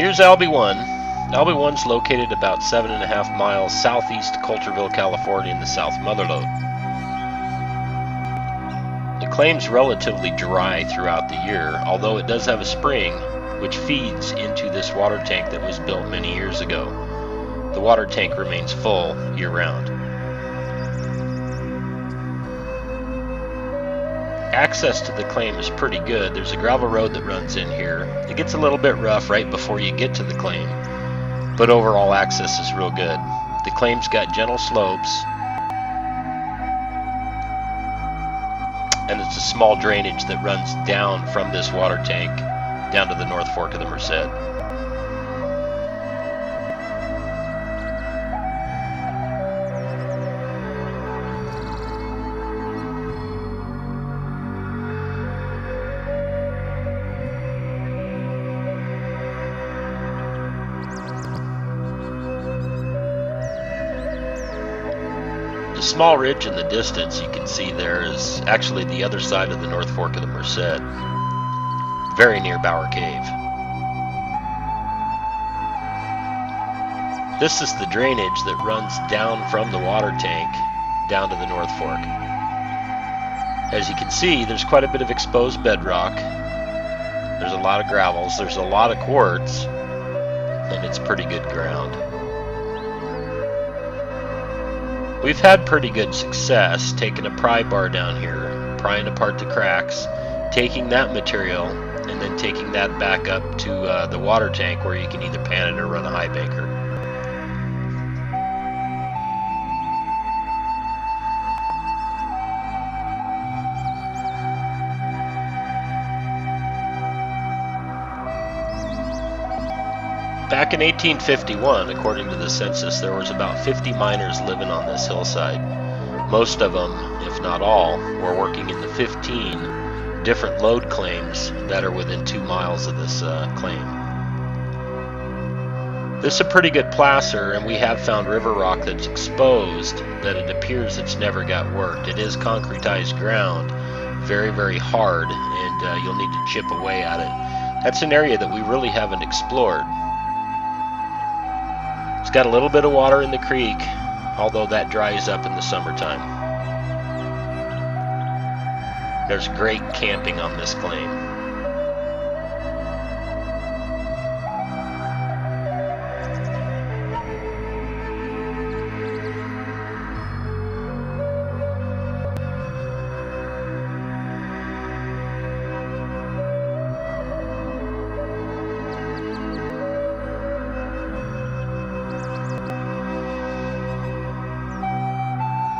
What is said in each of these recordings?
Here's Albie 1. Albie 1's located about 7.5 miles southeast of Coulterville, California in the South Motherlode. The claim's relatively dry throughout the year, although it does have a spring which feeds into this water tank that was built many years ago. The water tank remains full year-round. Access to the claim is pretty good. There's a gravel road that runs in here. It gets a little bit rough right before you get to the claim, but overall access is real good. The claim's got gentle slopes, and it's a small drainage that runs down from this water tank down to the North Fork of the Merced. The small ridge in the distance you can see there is actually the other side of the North Fork of the Merced, very near Bower Cave. This is the drainage that runs down from the water tank down to the North Fork. As you can see, there's quite a bit of exposed bedrock. There's a lot of gravels, there's a lot of quartz, and it's pretty good ground. We've had pretty good success taking a pry bar down here, prying apart the cracks, taking that material, and then taking that back up to the water tank where you can either pan it or run a high banker. Back in 1851, according to the census, there was about 50 miners living on this hillside. Most of them, if not all, were working in the 15 different lode claims that are within 2 miles of this claim. This is a pretty good placer, and we have found river rock that's exposed that it appears it's never got worked. It is concretized ground, very, very hard, and you'll need to chip away at it. That's an area that we really haven't explored. It's got a little bit of water in the creek, although that dries up in the summertime. There's great camping on this claim.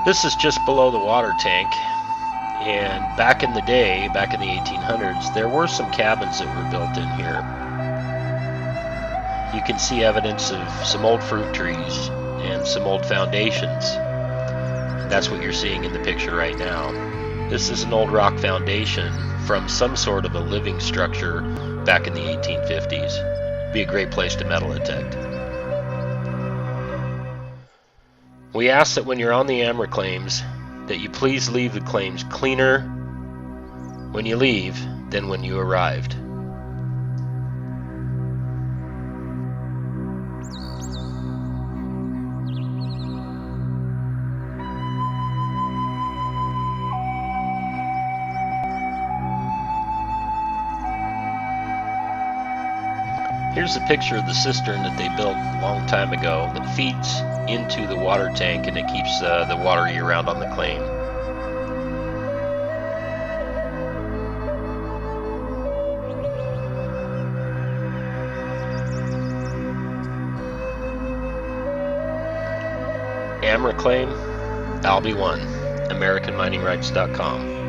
This is just below the water tank, and back in the day, back in the 1800s, there were some cabins that were built in here. You can see evidence of some old fruit trees and some old foundations. That's what you're seeing in the picture right now. This is an old rock foundation from some sort of a living structure back in the 1850s. Be a great place to metal detect. We ask that when you're on the AMRA claims, that you please leave the claims cleaner when you leave than when you arrived. Here's a picture of the cistern that they built a long time ago that feeds into the water tank, and it keeps the water year-round on the claim. AMRA claim, Albie 1, AmericanMiningRights.com.